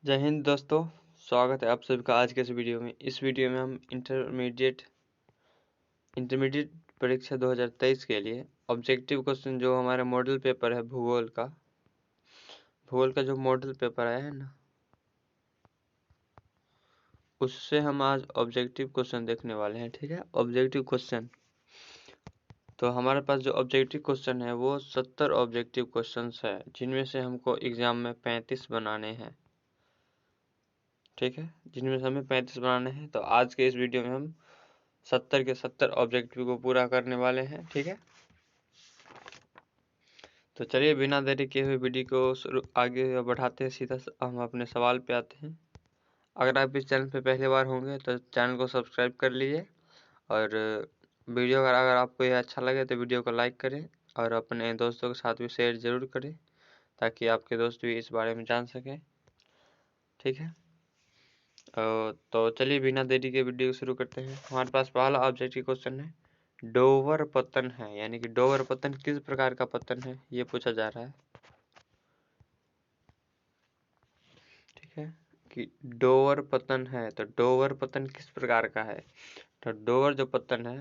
जय हिंद दोस्तों, स्वागत है आप सभी का आज के इस वीडियो में। इस वीडियो में हम इंटरमीडिएट परीक्षा 2023 के लिए ऑब्जेक्टिव क्वेश्चन जो हमारा मॉडल पेपर है भूगोल का जो मॉडल पेपर आया है ना, उससे हम आज ऑब्जेक्टिव क्वेश्चन देखने वाले हैं। ठीक है, ऑब्जेक्टिव क्वेश्चन। तो हमारे पास जो ऑब्जेक्टिव क्वेश्चन है वो 70 ऑब्जेक्टिव क्वेश्चन है, जिनमें से हमको एग्जाम में 35 बनाने हैं। ठीक है, जिनमें से हमें 35 बनाने हैं। तो आज के इस वीडियो में हम 70 के 70 ऑब्जेक्टिव को पूरा करने वाले हैं। ठीक है, तो चलिए बिना देरी किए हुए वीडियो को आगे बढ़ाते हैं। सीधा हम अपने सवाल पे आते हैं। अगर आप इस चैनल पे पहली बार होंगे तो चैनल को सब्सक्राइब कर लीजिए, और वीडियो अगर आपको ये अच्छा लगे तो वीडियो को लाइक करें और अपने दोस्तों के साथ भी शेयर जरूर करें, ताकि आपके दोस्त भी इस बारे में जान सकें। ठीक है, तो चलिए बिना देरी के वीडियो शुरू करते हैं। हमारे पास पहला ऑब्जेक्टिव क्वेश्चन है, डोवर पतन है, यानी कि डोवर पतन किस प्रकार का पतन है ये पूछा जा रहा है। ठीक है, कि डोवर पतन है तो डोवर पतन किस प्रकार का है। तो डोवर जो पतन है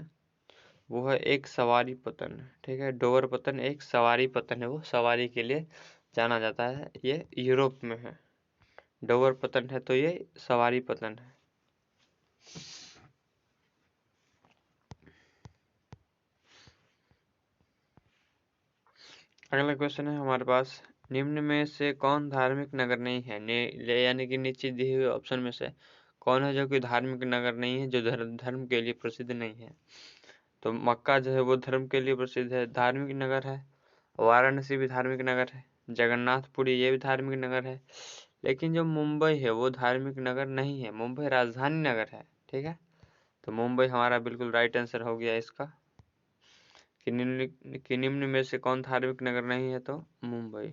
वो है एक सवारी पतन है। ठीक है, डोवर पतन एक सवारी पतन है, वो सवारी के लिए जाना जाता है। ये यूरोप में है। डोवर पतन है तो ये सवारी पतन है। अगला क्वेश्चन है हमारे पास, निम्न में से कौन धार्मिक नगर नहीं है। यानी कि नीचे दिए हुए ऑप्शन में से कौन है जो कि धार्मिक नगर नहीं है, जो धर्म के लिए प्रसिद्ध नहीं है। तो मक्का जो है वो धर्म के लिए प्रसिद्ध है, धार्मिक नगर है। वाराणसी भी धार्मिक नगर है। जगन्नाथपुरी ये भी धार्मिक नगर है। लेकिन जो मुंबई है वो धार्मिक नगर नहीं है, मुंबई राजधानी नगर है। ठीक है, तो मुंबई हमारा बिल्कुल राइट आंसर हो गया इसका, कि निम्न में से कौन धार्मिक नगर नहीं है, तो मुंबई।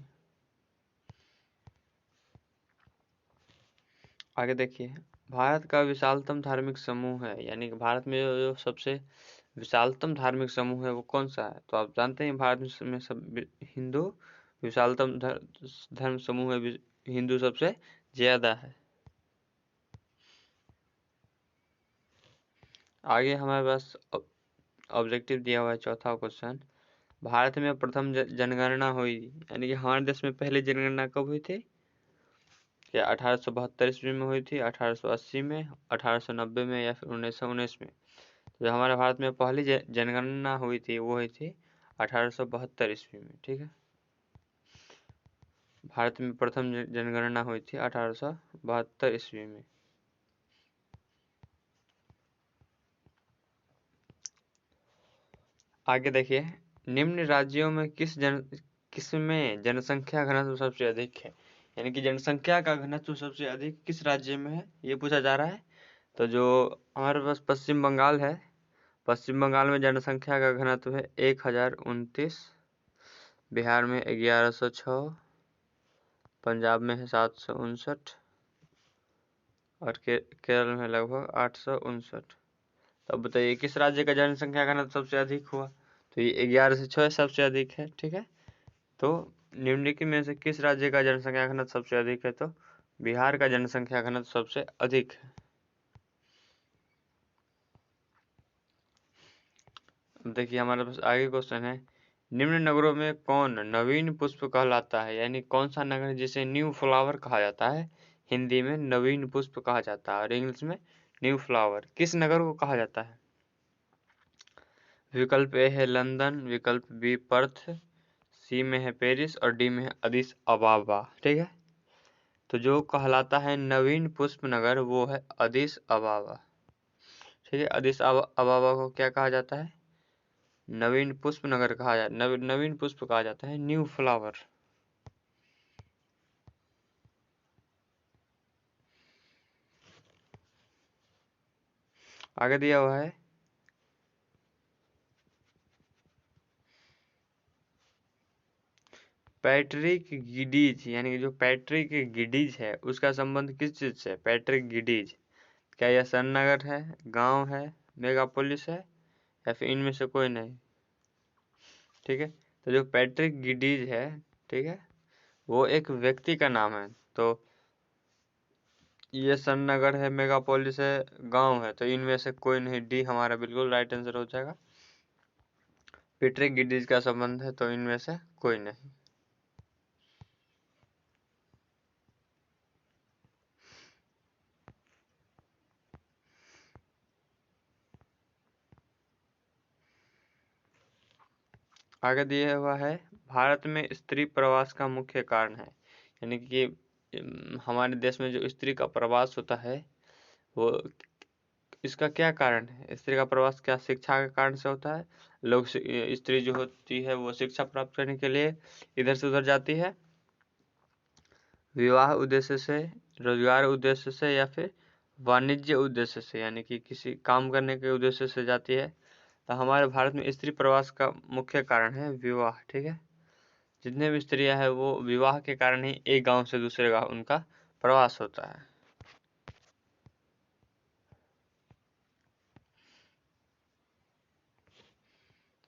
आगे देखिए, भारत का विशालतम धार्मिक समूह है, यानी कि भारत में जो सबसे विशालतम धार्मिक समूह है वो कौन सा है। तो आप जानते हैं भारत में सब हिंदू विशालतम धर्म समूह है, हिंदू सबसे ज्यादा है। आगे हमारे पास ऑब्जेक्टिव दिया हुआ है, चौथा क्वेश्चन, भारत में प्रथम जनगणना हुई, यानी कि हमारे देश में पहले जनगणना कब हुई थी। कि 1872 ईस्वी में हुई थी, 1880 में, 1890 में, या फिर 1919 में। जो हमारे भारत में पहली जनगणना हुई थी वो हुई थी 1872 ईस्वी में। ठीक है, भारत में प्रथम जनगणना हुई थी 1872 ईस्वी में। आगे देखिए, निम्न राज्यों में किसमें जनसंख्या घनत्व सबसे अधिक है, यानी कि जनसंख्या का घनत्व सबसे अधिक किस राज्य में है ये पूछा जा रहा है। तो जो हमारे पास पश्चिम बंगाल है, पश्चिम बंगाल में जनसंख्या का घनत्व है 1029, बिहार में 1106, पंजाब में है 759, और केरल में लगभग 859। तो अब बताइए किस राज्य का जनसंख्या घनत्व सबसे अधिक हुआ। तो ये 11 से 6 सबसे अधिक है। ठीक है, तो निम्नलिखित में से किस राज्य का जनसंख्या घनत्व सबसे अधिक है, तो बिहार का जनसंख्या घनत्व सबसे अधिक है। देखिए हमारे पास आगे क्वेश्चन है, निम्न नगरों में कौन नवीन पुष्प कहलाता है, यानी कौन सा नगर है जिसे न्यू फ्लावर कहा जाता है। हिंदी में नवीन पुष्प कहा जाता है और इंग्लिश में न्यू फ्लावर। किस नगर को कहा जाता है। विकल्प ए है लंदन, विकल्प बी पर्थ, सी में है पेरिस और डी में है अदिस अबाबा। ठीक है, तो जो कहलाता है नवीन पुष्प नगर वो है अदिस अबाबा। ठीक है, अदिस अबाबा को क्या कहा जाता है, नवीन पुष्प नगर कहा जाता है, नवीन पुष्प कहा जाता है, न्यू फ्लावर। आगे दिया हुआ है, पैट्रिक गिडीज, यानी कि जो पैट्रिक गिडीज है उसका संबंध किस चीज से। पैट्रिक गिडीज क्या यह सन्नगर है, गांव है, मेगापोलिस है, या फिर इनमें से कोई नहीं। ठीक है, तो जो पैट्रिक गिडीज है, ठीक है, वो एक व्यक्ति का नाम है। तो ये सन नगर है, मेगापोलिस है, गांव है, तो इनमें से कोई नहीं। डी हमारा बिल्कुल राइट आंसर हो जाएगा। पिटरी गिडीज का संबंध है, तो इनमें से कोई नहीं। आगे दिया हुआ है, भारत में स्त्री प्रवास का मुख्य कारण है। यानी कि हमारे देश में जो स्त्री का प्रवास होता है वो इसका क्या कारण है? स्त्री का प्रवास क्या शिक्षा के कारण से होता है? लोग स्त्री जो होती है वो शिक्षा प्राप्त करने के लिए इधर से उधर जाती है, विवाह उद्देश्य से, रोजगार उद्देश्य से, या फिर वाणिज्य उद्देश्य से, यानी कि किसी काम करने के उद्देश्य से जाती है। तो हमारे भारत में स्त्री प्रवास का मुख्य कारण है विवाह। ठीक है, जितने भी स्त्रियां हैं वो विवाह के कारण ही एक गांव से दूसरे गांव उनका प्रवास होता है।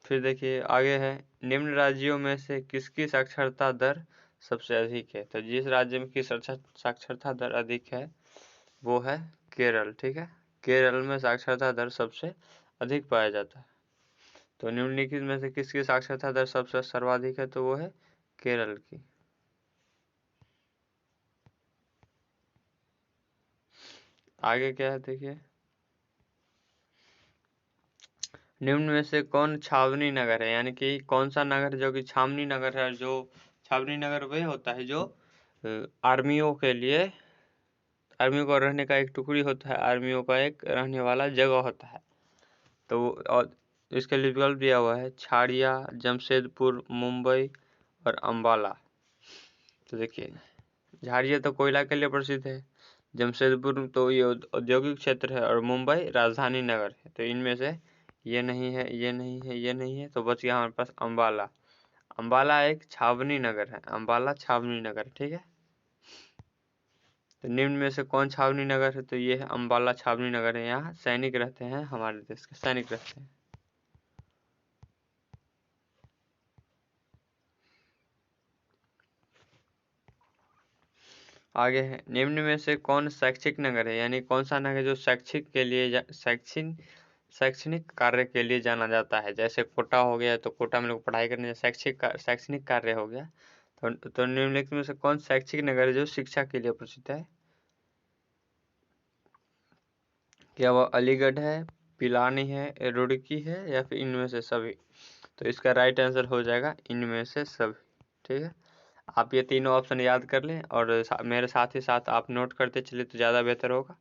फिर देखिए आगे है, निम्न राज्यों में से किसकी साक्षरता दर सबसे अधिक है? तो जिस राज्य में की साक्षरता दर अधिक है वो है केरल। ठीक है, केरल में साक्षरता दर सबसे अधिक पाया जाता है। तो निम्नलिखित में से किसकी साक्षरता दर सबसे सर्वाधिक है? तो वो है केरल की। आगे क्या है देखिए, निम्न में से कौन छावनी नगर है? यानी कि कौन सा नगर जो कि छावनी नगर है? जो छावनी नगर वह होता है जो आर्मियों के लिए, आर्मियों का रहने का एक टुकड़ी होता है, आर्मियों का एक रहने वाला जगह होता है। तो और इसके लिए विकल्प दिया हुआ है छाड़िया, जमशेदपुर, मुंबई और अम्बाला। तो देखिए, झाड़िया तो कोयला के लिए प्रसिद्ध है, जमशेदपुर तो ये औद्योगिक क्षेत्र है, और मुंबई राजधानी नगर है। तो इनमें से ये नहीं है, ये नहीं है, ये नहीं है, तो बच गया हमारे पास अम्बाला। अम्बाला एक छावनी नगर है, अम्बाला छावनी नगर। ठीक है, तो निम्न में से कौन छावनी नगर है? तो ये है अम्बाला छावनी नगर है। यहाँ सैनिक रहते हैं, हमारे देश के सैनिक रहते हैं। आगे है, निम्न में से कौन शैक्षिक नगर है? यानी कौन सा नगर जो शैक्षिक के लिए शैक्षणिक कार्य के लिए जाना जाता है? जैसे कोटा हो गया, तो कोटा में लोग पढ़ाई करने शैक्षणिक कार्य हो गया। तो निम्नलिखित में से कौन शैक्षिक नगर है जो शिक्षा के लिए प्रसिद्ध है? क्या वह अलीगढ़ है, पिलानी है, रुड़की है, या फिर इनमें से सभी? तो इसका राइट आंसर हो जाएगा इनमें से सभी। ठीक है, आप ये तीनों ऑप्शन याद कर लें और मेरे साथ ही साथ आप नोट करते चलिए तो ज़्यादा बेहतर होगा।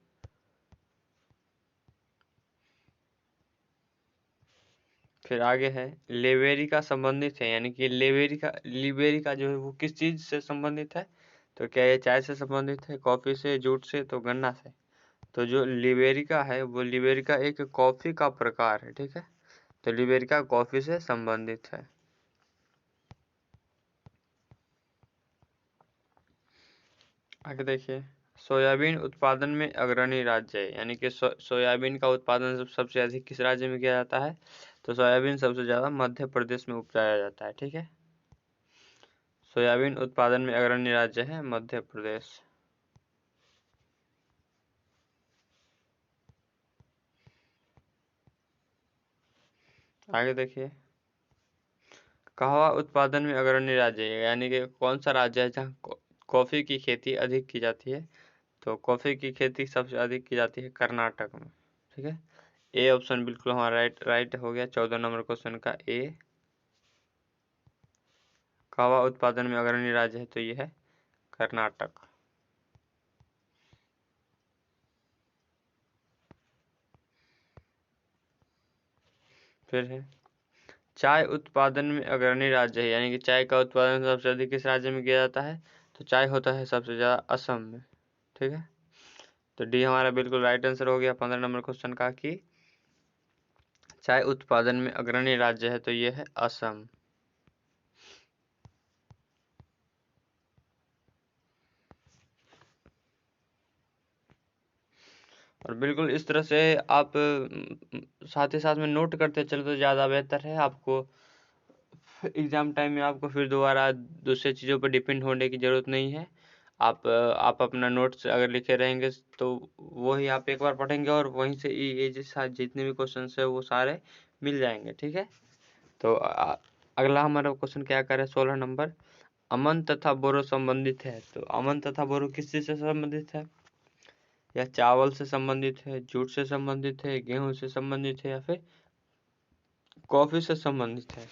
फिर आगे है, लेवेरिका संबंधित है। यानी कि लिबेरिका जो है वो किस चीज़ से संबंधित है? तो क्या ये चाय से संबंधित है, कॉफ़ी से, जूट से, तो गन्ना से? तो जो लिबेरिका है वो लिबेरिका एक कॉफ़ी का प्रकार है। ठीक है, तो लिबेरिका कॉफ़ी से संबंधित है। आगे देखिए, सोयाबीन उत्पादन में अग्रणी राज्य है। यानी कि सोयाबीन का उत्पादन सबसे अधिक किस राज्य में किया जाता है? तो सोयाबीन सबसे ज़्यादा मध्य प्रदेश में उपजाया जाता है। ठीक है, सोयाबीन उत्पादन में अग्रणी राज्य है मध्य प्रदेश। आगे देखिए, कहवा उत्पादन में अग्रणी राज्य है। यानी कि कौन सा राज्य है जहाँ कॉफ़ी की खेती अधिक की जाती है? तो कॉफ़ी की खेती सबसे अधिक की जाती है कर्नाटक में। ठीक है, ए ऑप्शन बिल्कुल हमारा राइट हो गया 14 नंबर क्वेश्चन का ए। कहवा उत्पादन में अग्रणी राज्य है तो ये है कर्नाटक। फिर है, चाय उत्पादन में अग्रणी राज्य है। यानी कि चाय का उत्पादन सबसे अधिक किस राज्य में किया जाता है? तो चाय होता है सबसे ज़्यादा असम में। ठीक है, तो डी हमारा बिल्कुल राइट आंसर हो गया 15 नंबर क्वेश्चन का कि चाय उत्पादन में अग्रणी राज्य है तो ये है असम। और बिल्कुल इस तरह से आप साथ ही साथ में नोट करते चले तो ज़्यादा बेहतर है। आपको एग्ज़ाम टाइम में आपको फिर दोबारा दूसरे चीज़ों पर डिपेंड होने की ज़रूरत नहीं है। आप अपना नोट्स अगर लिखे रहेंगे तो वही आप एक बार पढ़ेंगे और वहीं से ये जितने भी क्वेश्चन है वो सारे मिल जाएंगे, ठीक है। तो अगला हमारा क्वेश्चन क्या करे, 16 नंबर, अमन तथा बोरो संबंधित है। तो अमन तथा बोरो किस चीज से संबंधित है? या चावल से संबंधित है, जूट से संबंधित है, गेहूं से संबंधित है, या फिर कॉफी से संबंधित है?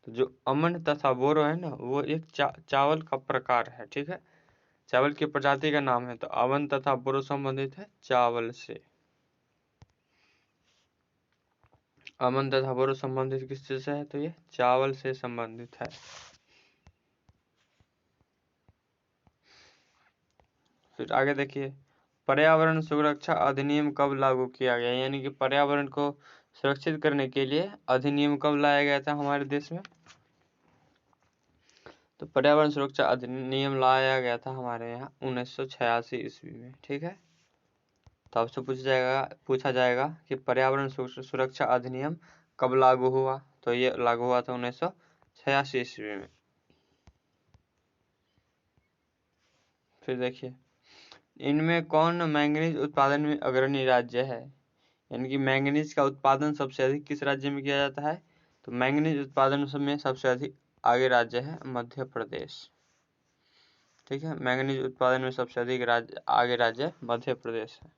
तो जो अमन तथा बोरो है ना, वो एक चावल का प्रकार है, ठीक है, चावल की प्रजाति का नाम है। तो अमन तथा बोरो संबंधित है चावल से। अमन तथा बोरो संबंधित किस चीज से है? तो ये चावल से संबंधित है। फिर आगे देखिए, पर्यावरण सुरक्षा अधिनियम कब लागू किया गया? यानी कि पर्यावरण को सुरक्षित करने के लिए अधिनियम कब लाया गया था हमारे देश में? तो पर्यावरण सुरक्षा अधिनियम लाया गया था हमारे यहाँ 1986 ईस्वी में, ठीक है। तो आपसे पूछा जाएगा कि पर्यावरण सुरक्षा अधिनियम कब लागू हुआ? तो ये लागू हुआ था 1986 ईस्वी में। फिर देखिए, इनमें कौन मैंगनीज उत्पादन में अग्रणी राज्य है? यानी कि मैंगनीज का उत्पादन सबसे अधिक किस राज्य में किया जाता है? तो मैंगनीज उत्पादन में सबसे अधिक आगे राज्य है मध्य प्रदेश, ठीक है। मैंगनीज उत्पादन में सबसे अधिक आगे राज्य मध्य प्रदेश है।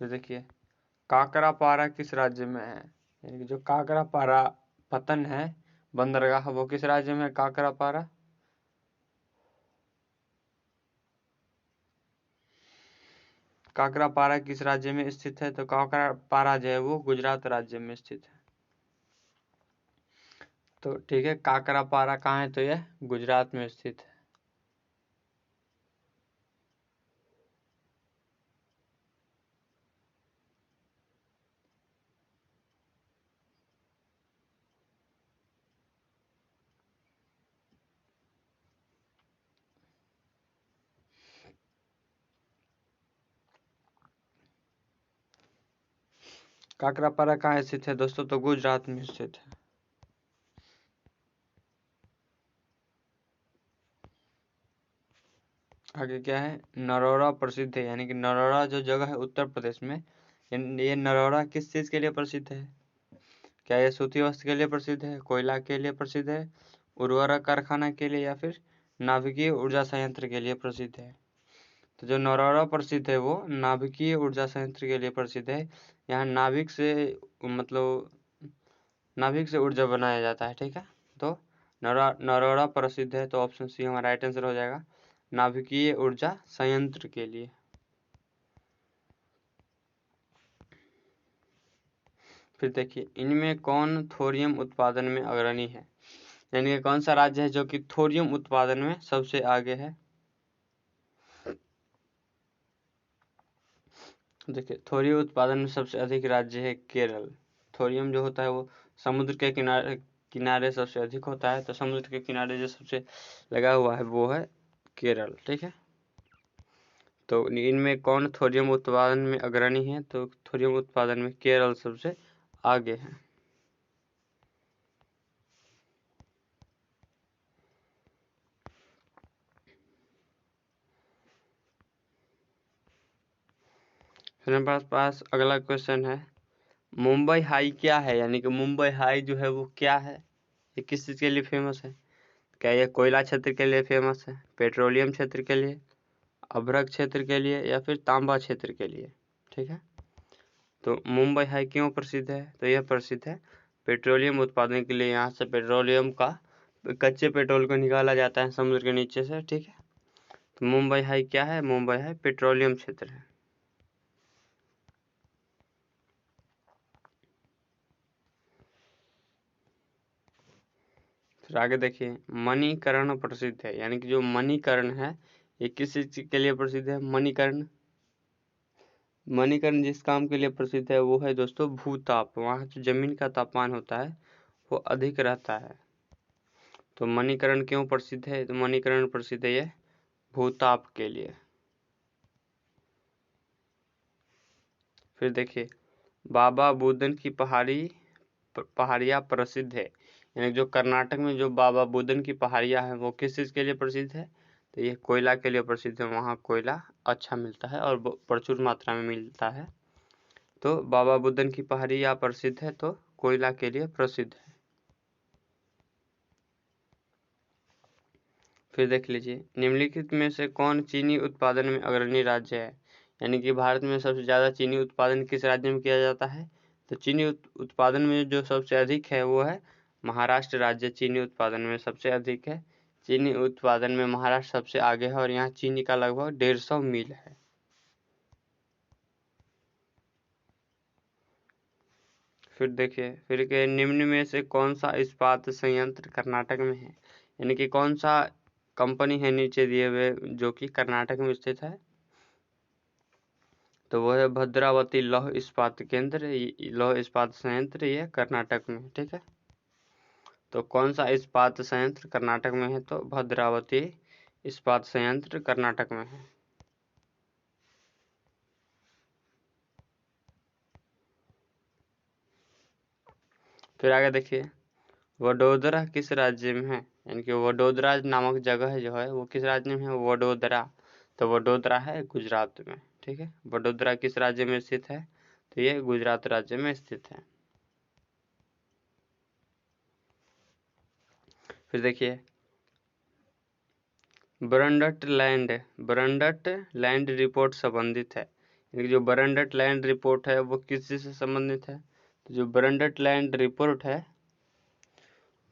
तो देखिए, काकरापारा किस राज्य में है? यानी कि जो काकरापारा पतन है बंदरगाह, वो किस राज्य में है काकरापारा? काकरापारा किस राज्य में स्थित है? तो काकरापारा जो है वो गुजरात राज्य में स्थित है। तो ठीक है, काकरापारा कहाँ है? तो यह गुजरात में स्थित है। काकरापारा कहाँ स्थित है दोस्तों? तो गुजरात में स्थित है। आगे क्या है, नरौरा प्रसिद्ध है। यानी कि नरौरा जो जगह है उत्तर प्रदेश में, ये नरौरा किस चीज के लिए प्रसिद्ध है? क्या ये सूती वस्त्र के लिए प्रसिद्ध है, कोयला के लिए प्रसिद्ध है, उर्वरक कारखाना के लिए, या फिर नाभिकीय ऊर्जा संयंत्र के लिए प्रसिद्ध है? तो जो नरौरा प्रसिद्ध है वो नाभिकीय ऊर्जा संयंत्र के लिए प्रसिद्ध है। यहाँ मतलब नाभिक से ऊर्जा बनाया जाता है, ठीक है। तो नरौरा प्रसिद्ध है, तो ऑप्शन सी हमारा राइट आंसर हो जाएगा, नाभिकीय ऊर्जा संयंत्र के लिए। फिर देखिए, इनमें कौन थोरियम उत्पादन में अग्रणी है? यानी कि कौन सा राज्य है जो कि थोरियम उत्पादन में सबसे आगे है? देखिए, थोरियम उत्पादन में सबसे अधिक राज्य है केरल। थोरियम जो होता है वो समुद्र के किनारे सबसे अधिक होता है। तो समुद्र के किनारे जो सबसे लगा हुआ है वो है केरल, ठीक है। तो इनमें कौन थोरियम उत्पादन में अग्रणी है? तो थोरियम उत्पादन में केरल सबसे आगे है। फिर हमारे पास अगला क्वेश्चन है, मुंबई हाई क्या है? यानी कि मुंबई हाई जो है वो क्या है, ये किस चीज़ के लिए फेमस है? क्या ये कोयला क्षेत्र के लिए फेमस है, पेट्रोलियम क्षेत्र के लिए, अभ्रक क्षेत्र के लिए, या फिर तांबा क्षेत्र के लिए? ठीक है। तो मुंबई हाई क्यों प्रसिद्ध है? तो यह प्रसिद्ध है पेट्रोलियम उत्पादन के लिए। यहाँ से पेट्रोलियम का कच्चे पेट्रोल को निकाला जाता है समुद्र के नीचे से, ठीक है। तो मुंबई हाई क्या है? मुंबई हाई पेट्रोलियम क्षेत्र है। फिर आगे देखिए, मणिकर्ण प्रसिद्ध है। यानी कि जो मणिकर्ण है ये किस चीज के लिए प्रसिद्ध है? मणिकर्ण मणिकर्ण जिस काम के लिए प्रसिद्ध है वो है दोस्तों भूताप। वहाँ जो जमीन का तापमान होता है वो अधिक रहता है। तो मणिकर्ण क्यों प्रसिद्ध है? तो मणिकर्ण प्रसिद्ध है ये भूताप के लिए। फिर देखिए, बाबा बुदन की पहाड़ी पहाड़ियाँ प्रसिद्ध है? यानी जो कर्नाटक में जो बाबा बुदन की पहाड़ियाँ हैं वो किस चीज़ के लिए प्रसिद्ध है? तो ये कोयला के लिए प्रसिद्ध है। वहाँ कोयला अच्छा मिलता है और प्रचुर मात्रा में मिलता है। तो बाबा बुदन की पहाड़ियाँ प्रसिद्ध है तो कोयला के लिए प्रसिद्ध है। फिर देख लीजिए, निम्नलिखित में से कौन चीनी उत्पादन में अग्रणी राज्य है? यानी कि भारत में सबसे ज़्यादा चीनी उत्पादन किस राज्य में किया जाता है? तो चीनी उत्पादन में जो सबसे अधिक है वो है महाराष्ट्र राज्य। चीनी उत्पादन में सबसे अधिक है। चीनी उत्पादन में महाराष्ट्र सबसे आगे है और यहाँ चीनी का लगभग 150 मिल है। फिर देखिए, फिर के निम्न में से कौन सा इस्पात संयंत्र कर्नाटक में है? यानी कि कौन सा कंपनी है नीचे दिए हुए जो कि कर्नाटक में स्थित है? तो वो है भद्रावती लौह इस्पात केंद्र, लौह इस्पात संयंत्र, ये कर्नाटक में है। ठीक है, तो कौन सा इस्पात संयंत्र कर्नाटक में है? तो भद्रावती इस्पात संयंत्र कर्नाटक में है। फिर आगे देखिए, वडोदरा किस राज्य में है? यानी कि वडोदरा नामक जगह जो है वो किस राज्य में है? वडोदरा। तो वडोदरा है गुजरात में। ठीक है, वडोदरा किस राज्य में स्थित है? तो ये गुजरात राज्य में स्थित है। फिर देखिए, बरंडट लैंड रिपोर्ट संबंधित है। यानी जो बरंडट लैंड रिपोर्ट है वो किस चीज से संबंधित है? तो जो बरंडट लैंड रिपोर्ट है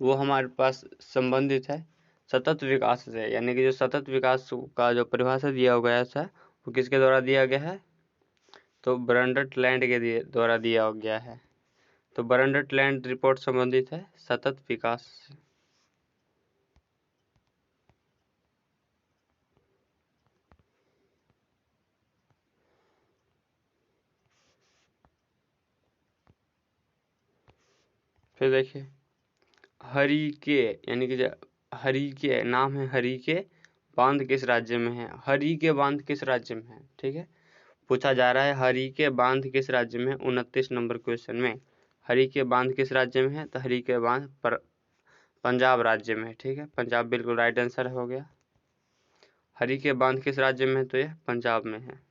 वो हमारे पास संबंधित है सतत विकास से। यानी कि जो सतत विकास का जो परिभाषा दिया गया है वो किसके द्वारा दिया गया है? तो बरंडट लैंड के द्वारा दिया गया है। तो बरंडट लैंड रिपोर्ट संबंधित है सतत विकास से। फिर देखिए, हरिके, यानी कि हरिके नाम है, हरिके बांध किस राज्य में है? हरिके बांध किस राज्य में है? ठीक है, पूछा जा रहा है हरिके बांध किस राज्य में है 29 नंबर क्वेश्चन में। हरिके बांध किस राज्य में है? तो हरिके बांध पंजाब राज्य में है। ठीक है, पंजाब बिल्कुल राइट आंसर हो गया। हरिके बांध किस राज्य में है? तो यह पंजाब में है।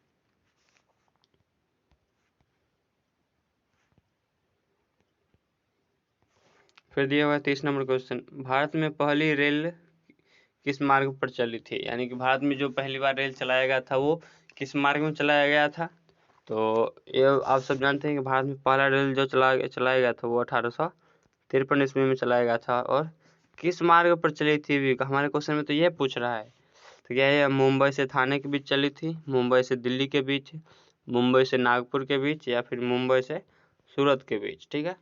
फिर दिया हुआ है 30 नंबर क्वेश्चन, भारत में पहली रेल किस मार्ग पर चली थी? यानी कि भारत में जो पहली बार रेल चलाया गया था वो किस मार्ग में चलाया गया था? तो ये आप सब जानते हैं कि भारत में पहला रेल जो चलाया गया था वो 1853 ईस्वी में चलाया गया था। और किस मार्ग पर चली थी हमारे क्वेश्चन में तो ये पूछ रहा है। तो क्या ये मुंबई से थाने के बीच चली थी, मुंबई से दिल्ली के बीच, मुंबई से नागपुर के बीच, या फिर मुंबई से सूरत के बीच? ठीक है,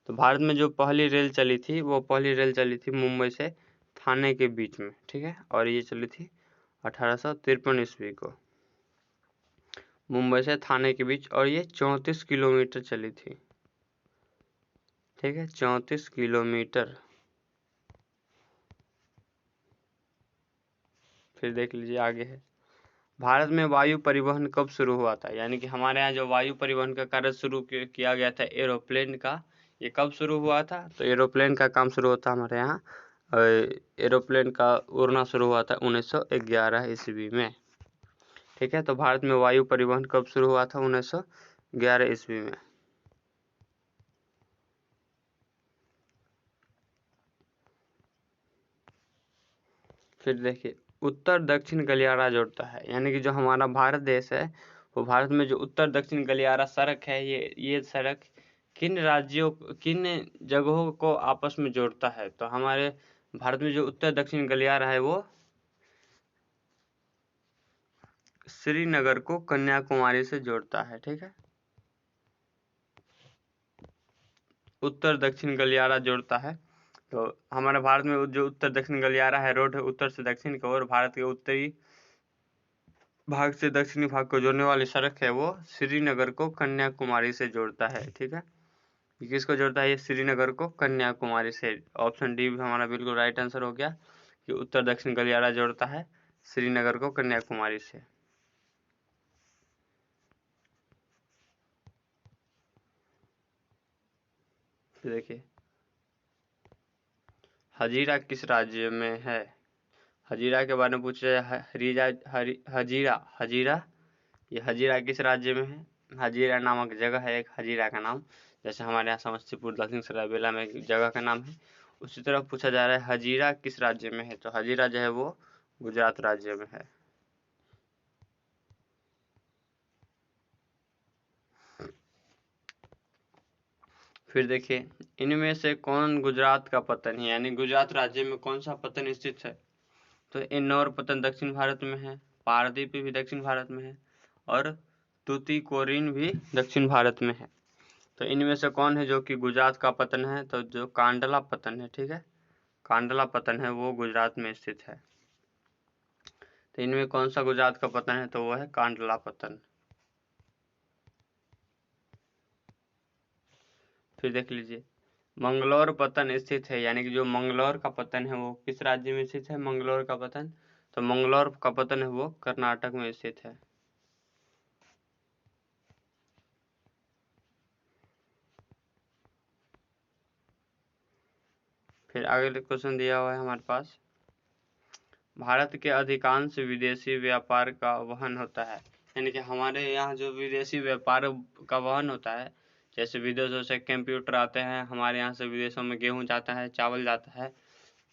तो भारत में जो पहली रेल चली थी वो पहली रेल चली थी मुंबई से थाने के बीच में। ठीक है, और ये चली थी 1853 ईस्वी को मुंबई से थाने के बीच, और ये 34 किलोमीटर चली थी। ठीक है, 34 किलोमीटर। फिर देख लीजिए आगे है, भारत में वायु परिवहन कब शुरू हुआ था? यानी कि हमारे यहाँ जो वायु परिवहन का कार्य शुरू किया गया था एरोप्लेन का, ये कब शुरू हुआ था? तो एरोप्लेन का काम शुरू होता हमारे यहाँ, एरोप्लेन का उड़ना शुरू हुआ था 1911 ईस्वी में। ठीक है, तो भारत में वायु परिवहन कब शुरू हुआ था? 1911 ईस्वी में। फिर देखिए, उत्तर दक्षिण गलियारा जोड़ता है। यानी कि जो हमारा भारत देश है वो भारत में जो उत्तर दक्षिण गलियारा सड़क है ये सड़क किन राज्यों, किन जगहों को आपस में जोड़ता है? तो हमारे भारत में जो उत्तर दक्षिण गलियारा है वो श्रीनगर को कन्याकुमारी से जोड़ता है। ठीक है, उत्तर दक्षिण गलियारा जोड़ता है। तो हमारे भारत में जो उत्तर दक्षिण गलियारा है, रोड है उत्तर से दक्षिण की ओर, भारत के उत्तरी भाग से दक्षिणी भाग को जोड़ने वाली सड़क है वो श्रीनगर को कन्याकुमारी से जोड़ता है। ठीक है, किसको जोड़ता है? ये श्रीनगर को कन्याकुमारी से। ऑप्शन डी भी हमारा बिल्कुल राइट आंसर हो गया कि उत्तर दक्षिण गलियारा जोड़ता है श्रीनगर को कन्याकुमारी से। फिर देखिए हजीरा किस राज्य में है। हजीरा के बारे में पूछा जाए, हजीरा हजीरा ये हजीरा किस राज्य में है। हजीरा नामक जगह है एक, हजीरा का नाम, जैसे हमारे यहाँ समस्तीपुर लखीसराय बेला में एक जगह का नाम है, उसी तरह पूछा जा रहा है हजीरा किस राज्य में है। तो हजीरा जो है वो गुजरात राज्य में है। फिर देखिए इनमें से कौन गुजरात का पतन है, यानी गुजरात राज्य में कौन सा पतन स्थित है। तो इन्नौर पतन दक्षिण भारत में है, पारदीप भी दक्षिण भारत में है, और तूतीकोरिन भी दक्षिण भारत में है। तो इनमें से कौन है जो कि गुजरात का पतन है। तो जो कांडला पतन है, ठीक है, कांडला पतन है वो गुजरात में स्थित है। तो इनमें कौन सा गुजरात का पतन है, तो वो है कांडला पतन। फिर देख लीजिए मंगलौर पतन स्थित है, यानी कि जो मंगलौर का पतन है वो किस राज्य में स्थित है। मंगलौर का पतन, तो मंगलौर का पतन है वो कर्नाटक में स्थित है। फिर आगे क्वेश्चन दिया हुआ है हमारे पास, भारत के अधिकांश विदेशी व्यापार का वहन होता है, यानी कि हमारे यहाँ जो विदेशी व्यापार का वहन होता है, जैसे विदेशों से कंप्यूटर आते हैं, हमारे यहाँ से विदेशों में गेहूं जाता है, चावल जाता है।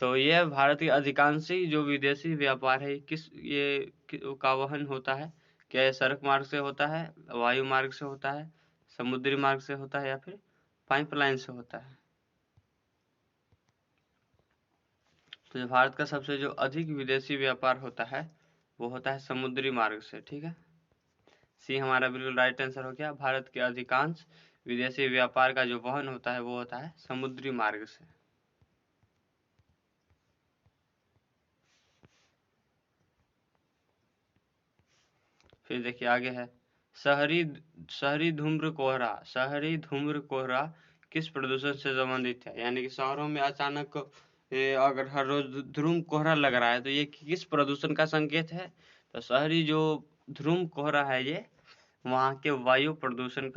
तो ये भारत के अधिकांश ही जो विदेशी व्यापार है का वहन होता है। क्या ये सड़क मार्ग से होता है, वायु मार्ग से होता है, समुद्री मार्ग से होता है, या फिर पाइपलाइन से होता है। तो जो भारत का सबसे जो अधिक विदेशी व्यापार होता है वो होता है समुद्री मार्ग से, ठीक है। सी हमारा बिल्कुल राइट आंसर हो गया। भारत के अधिकांश विदेशी व्यापार का जो वहन होता है वो होता है समुद्री मार्ग से। फिर देखिए आगे है, शहरी शहरी धूम्र कोहरा किस प्रदूषण से संबंधित है, यानी कि शहरों में अचानक अगर हर रोज ध्रुव कोहरा लग रहा है तो ये किस प्रदूषण का संकेत है। तो शहरी जो ध्रुव कोहरा है ये वहाँ के वायु प्रदूषण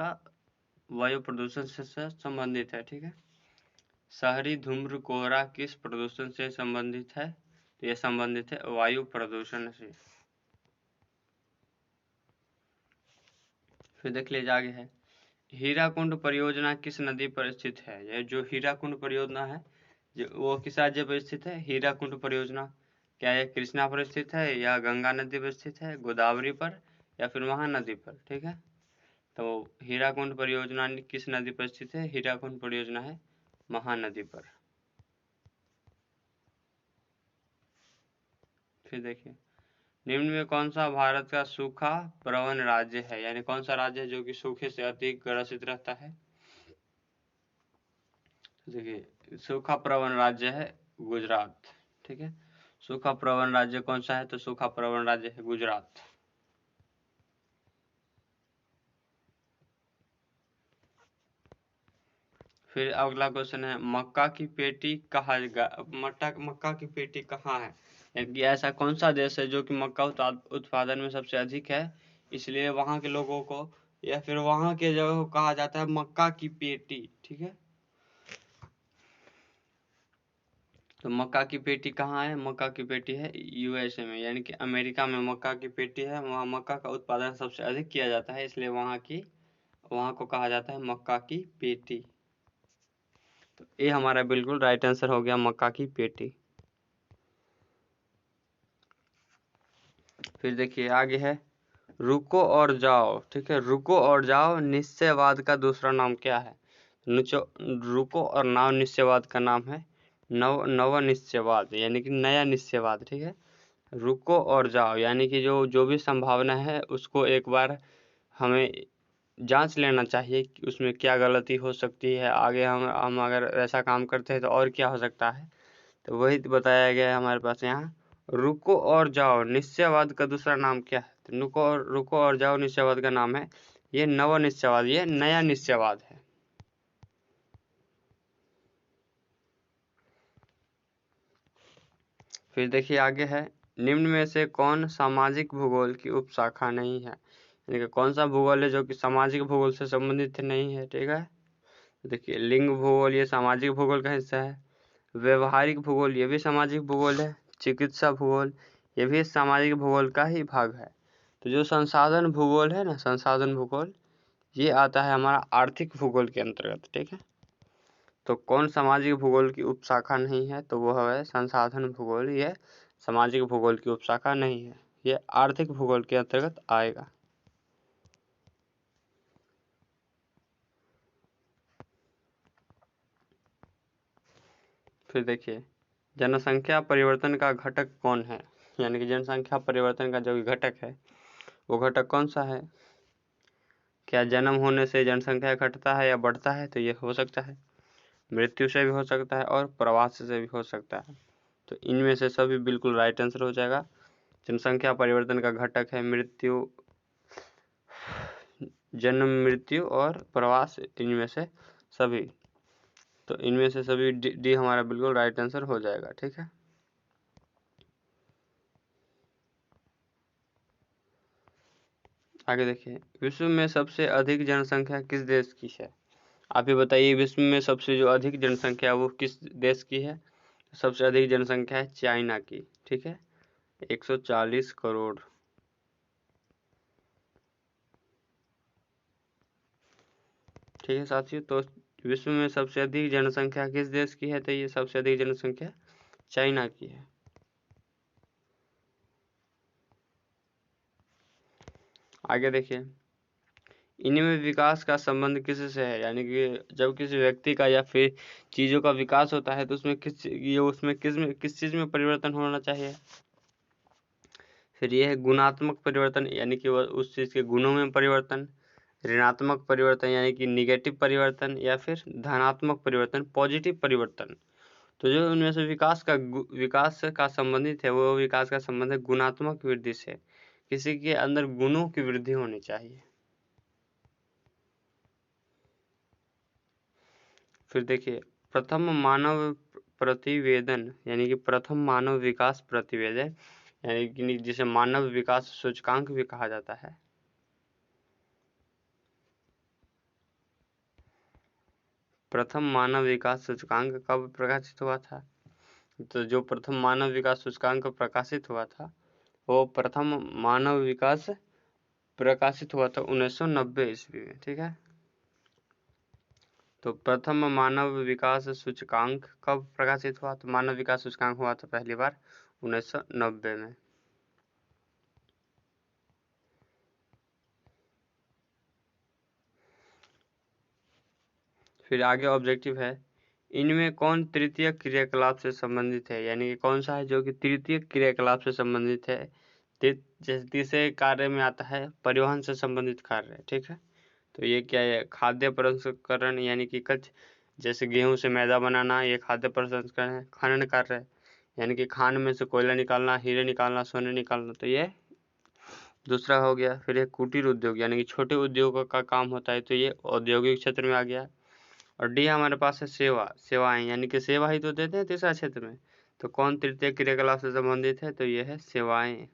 से संबंधित है, ठीक है। शहरी धूम्र कोहरा किस प्रदूषण से संबंधित है। तो ये संबंधित है वायु प्रदूषण से। फिर देख लीजिए आगे है, हीराकुंड परियोजना किस नदी पर स्थित है। यह जो हीराकुंड परियोजना है वो किस राज्य पर स्थित है। हीराकुंड परियोजना क्या यह कृष्णा पर स्थित है, या गंगा नदी पर स्थित है, गोदावरी पर, या फिर महानदी पर, ठीक है। तो हीराकुंड परियोजना किस नदी पर स्थित है। हीराकुंड परियोजना है महानदी पर। फिर देखिए निम्न में कौन सा भारत का सूखा प्रवण राज्य है, यानी कौन सा राज्य है जो कि सूखे से अधिक ग्रसित रहता है। देखिए सूखा प्रवण राज्य है गुजरात, ठीक है। सूखा प्रवण राज्य कौन सा है, तो सूखा प्रवण राज्य है गुजरात। फिर अगला क्वेश्चन है, मक्का की पेटी मक्का की पेटी कहाँ है, यानी कि ऐसा कौन सा देश है जो कि मक्का उत्पादन में सबसे अधिक है, इसलिए वहां के लोगों को या फिर वहां के जगह को कहा जाता है मक्का की पेटी, ठीक है। तो मक्का की पेटी कहाँ है, मक्का की पेटी है यूएसए में, यानी कि अमेरिका में मक्का की पेटी है, वहाँ मक्का का उत्पादन सबसे अधिक किया जाता है, इसलिए वहाँ को कहा जाता है मक्का की पेटी। तो ये हमारा बिल्कुल राइट आंसर हो गया, मक्का की पेटी। फिर देखिए आगे है, रुको और जाओ, ठीक है, रुको और जाओ निश्चयवाद का दूसरा नाम क्या है। रुको और नाव निश्चयवाद का नाम है नव निश्चयवाद, यानी कि नया निश्चयवाद, ठीक है। रुको और जाओ यानी कि जो भी संभावना है उसको एक बार हमें जांच लेना चाहिए कि उसमें क्या गलती हो सकती है, आगे हम अगर ऐसा काम करते हैं तो और क्या हो सकता है। तो वही बताया गया है हमारे पास यहाँ। रुको और जाओ निश्चयवाद का दूसरा नाम क्या है। तो रुको और जाओ निश्चयवाद का नाम है ये नव निश्चयवाद, ये नया निश्चयवाद है। फिर देखिए आगे है, निम्न में से कौन सामाजिक भूगोल की उपशाखा नहीं है, यानी कि कौन सा भूगोल है जो कि सामाजिक भूगोल से संबंधित नहीं है, ठीक है। देखिए लिंग भूगोल ये सामाजिक भूगोल का हिस्सा है। व्यवहारिक भूगोल ये भी सामाजिक भूगोल है। चिकित्सा भूगोल ये भी सामाजिक भूगोल का ही भाग है। तो जो संसाधन भूगोल है ना, संसाधन भूगोल, ये आता है हमारा आर्थिक भूगोल के अंतर्गत। ठीक है, तो कौन सामाजिक भूगोल की उपशाखा नहीं है, तो वो है संसाधन भूगोल। ये सामाजिक भूगोल की उपशाखा नहीं है, ये आर्थिक भूगोल के अंतर्गत आएगा। फिर देखिए जनसंख्या परिवर्तन का घटक कौन है, यानी कि जनसंख्या परिवर्तन का जो घटक है वो घटक कौन सा है। क्या जन्म होने से जनसंख्या घटता है या बढ़ता है, तो ये हो सकता है। मृत्यु से भी हो सकता है और प्रवास से भी हो सकता है। तो इनमें से सभी बिल्कुल राइट आंसर हो जाएगा। जनसंख्या परिवर्तन का घटक है मृत्यु, जन्म, मृत्यु और प्रवास, इनमें से सभी। तो इनमें से सभी डी हमारा बिल्कुल राइट आंसर हो जाएगा। ठीक है, आगे देखिए विश्व में सबसे अधिक जनसंख्या किस देश की है। आप ये बताइए विश्व में सबसे जो अधिक जनसंख्या वो किस देश की है। सबसे अधिक जनसंख्या है चाइना की। ठीक है, 140 करोड़। ठीक है साथियों, तो विश्व में सबसे अधिक जनसंख्या किस देश की है, तो ये सबसे अधिक जनसंख्या चाइना की है। आगे देखिए इनमें विकास का संबंध किससे है, यानी कि जब किसी व्यक्ति का या फिर चीजों का विकास होता है तो उसमें किस चीज में परिवर्तन होना चाहिए। फिर यह है गुणात्मक परिवर्तन, यानी कि उस चीज के गुणों में परिवर्तन। ऋणात्मक परिवर्तन यानी कि निगेटिव परिवर्तन, या फिर धनात्मक परिवर्तन, पॉजिटिव परिवर्तन। तो जो उनमें से विकास का संबंधित है वो विकास का संबंध है गुणात्मक वृद्धि से। किसी के अंदर गुणों की वृद्धि होनी चाहिए। फिर देखिए प्रथम मानव प्रतिवेदन, यानी कि प्रथम मानव विकास प्रतिवेदन, यानी कि जिसे मानव विकास सूचकांक भी कहा जाता है। प्रथम मानव विकास सूचकांक कब प्रकाशित हुआ था, तो जो प्रथम मानव विकास सूचकांक प्रकाशित हुआ था वो प्रथम मानव विकास प्रकाशित हुआ था 1990 ईस्वी में। ठीक है, तो प्रथम मानव विकास सूचकांक कब प्रकाशित हुआ, तो मानव विकास सूचकांक हुआ था पहली बार 1990 में। फिर आगे ऑब्जेक्टिव है इनमें कौन तृतीय क्रियाकलाप से संबंधित है, यानी कि कौन सा है जो कि तृतीय क्रियाकलाप से संबंधित है। जैसे तीसरे कार्य में आता है परिवहन से संबंधित कार्य। ठीक है, तो ये क्या है, खाद्य प्रसंस्करण, यानी कि जैसे गेहूं से मैदा बनाना, ये खाद्य प्रसंस्करण है। खनन कार्य है, यानी कि खान में से कोयला निकालना, हीरे निकालना, सोने निकालना, तो ये दूसरा हो गया। फिर ये कुटीर उद्योग, यानी कि छोटे उद्योगों का काम होता है, तो ये औद्योगिक क्षेत्र में आ गया। और डी हमारे पास है सेवाएं, यानी कि सेवा ही तो देते हैं तीसरा क्षेत्र में। तो कौन तृतीय क्रियाकलाप से संबंधित है, तो ये है सेवाएं।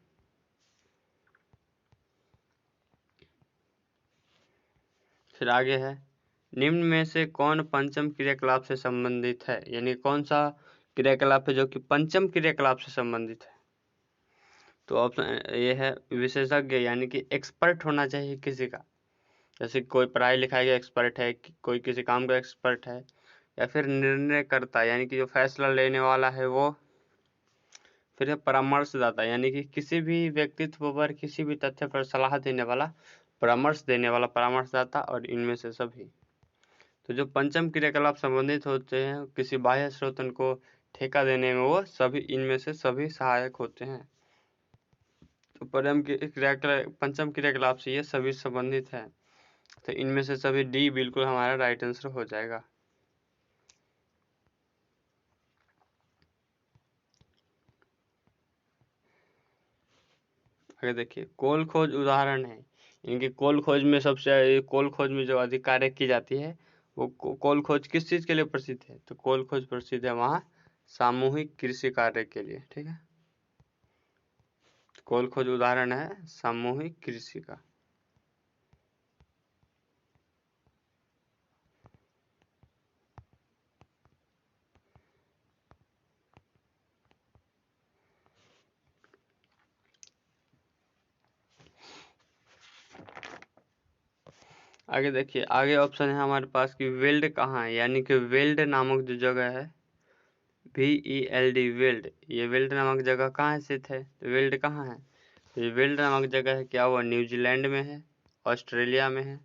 फिर आगे है निम्न में से कौन पंचम क्रियाकलाप से संबंधित है, यानी कौन सा क्रियाकलाप है जो कि पंचम क्रियाकलाप से संबंधित है। तो ऑप्शन ये है विशेषज्ञ, यानी कि एक्सपर्ट होना चाहिए किसी का। जैसे कोई पढ़ाई लिखाई का एक्सपर्ट है, कोई किसी काम का एक्सपर्ट है, या फिर निर्णय करता, यानी कि जो फैसला लेने वाला है वो। फिर है परामर्शदाता, यानी कि किसी भी व्यक्तित्व पर, किसी भी तथ्य पर सलाह देने वाला, परामर्श देने वाला परामर्शदाता। और इनमें से सभी, तो जो पंचम क्रियाकलाप संबंधित होते हैं किसी बाह्य स्रोतन को ठेका देने में, वो सभी इनमें से सभी सहायक होते हैं। तो पंचम क्रियाकलाप से ये सभी संबंधित है। तो इनमें से सभी डी बिल्कुल हमारा राइट आंसर हो जाएगा। आगे देखिए कोल खोज उदाहरण है, इनकी कोल खोज में जो अधिक कार्य की जाती है वो कोल खोज किस चीज के लिए प्रसिद्ध है, तो कोल खोज प्रसिद्ध है वहाँ सामूहिक कृषि कार्य के लिए। ठीक है, कोल खोज उदाहरण है सामूहिक कृषि का। आगे देखिए, आगे ऑप्शन है हमारे पास कि वेल्ड कहाँ है, यानी कि वेल्ड नामक जो जगह है, VELD वेल्ड, ये वेल्ड नामक जगह कहाँ स्थित है? तो वेल्ड कहाँ है? तो ये वेल्ड नामक जगह है, क्या वो न्यूजीलैंड में है, ऑस्ट्रेलिया में है,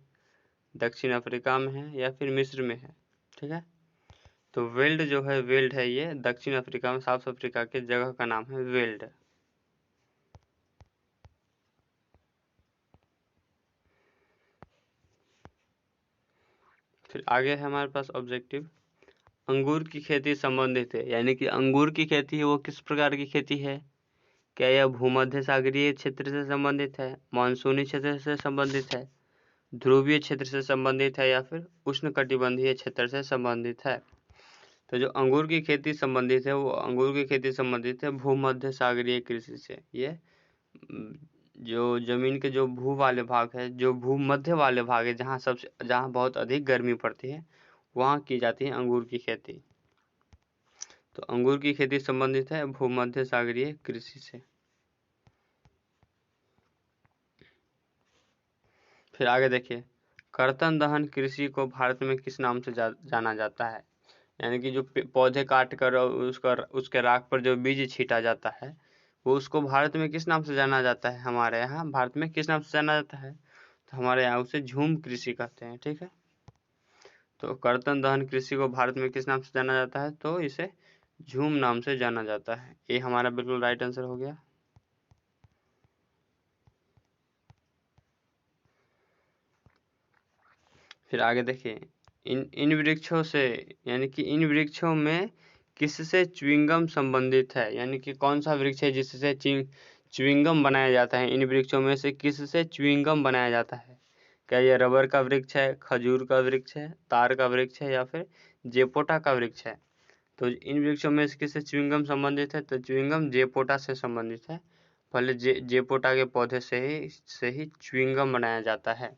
दक्षिण अफ्रीका में है, या फिर मिस्र में है? ठीक है, तो वेल्ड जो है, वेल्ड है ये दक्षिण अफ्रीका में, साउथ अफ्रीका के जगह का नाम है वेल्ड। फिर आगे है हमारे पास ऑब्जेक्टिव, अंगूर की खेती संबंधित है, यानी कि अंगूर की खेती है वो किस प्रकार की खेती है? क्या यह भूमध्य सागरीय क्षेत्र से संबंधित है, मानसूनी क्षेत्र से संबंधित है, ध्रुवीय क्षेत्र से संबंधित है, या फिर उष्णकटिबंधीय क्षेत्र से संबंधित है? तो जो अंगूर की खेती संबंधित है, वो अंगूर की खेती संबंधित है भूमध्य सागरीय कृषि से। ये जो जमीन के जो भू वाले भाग है, जो भूमध्य वाले भाग है, जहाँ बहुत अधिक गर्मी पड़ती है, वहाँ की जाती है अंगूर की खेती। तो अंगूर की खेती संबंधित है भूमध्य सागरीय कृषि से। फिर आगे देखिए, कर्तन दहन कृषि को भारत में किस नाम से जाना जाता है? यानी कि जो पौधे काट कर उसके राख पर जो बीज छीटा जाता है, वो उसको भारत में किस नाम से जाना जाता है? हमारे यहाँ भारत में किस नाम से जाना जाता है? तो हमारे यहाँ उसे झूम कृषि कहते हैं। ठीक है, तो कर्तन दहन कृषि को भारत में किस नाम से जाना जाता है? तो इसे झूम नाम से जाना जाता है। ये हमारा बिल्कुल राइट आंसर हो गया। फिर आगे देखिए, इन वृक्षों से, यानी कि इन वृक्षों में किससे च्युइंगम संबंधित है? यानी कि कौन सा वृक्ष है जिससे च्युइंगम बनाया जाता है? इन वृक्षों में से किससे च्युइंगम बनाया जाता है? क्या यह रबर का वृक्ष है, खजूर का वृक्ष है, तार का वृक्ष है, या फिर जेपोटा का वृक्ष है? तो इन वृक्षों में से किससे च्युइंगम संबंधित है? तो च्युइंगम जेपोटा से संबंधित है। पहले जेपोटा के पौधे से ही च्युइंगम बनाया जाता है।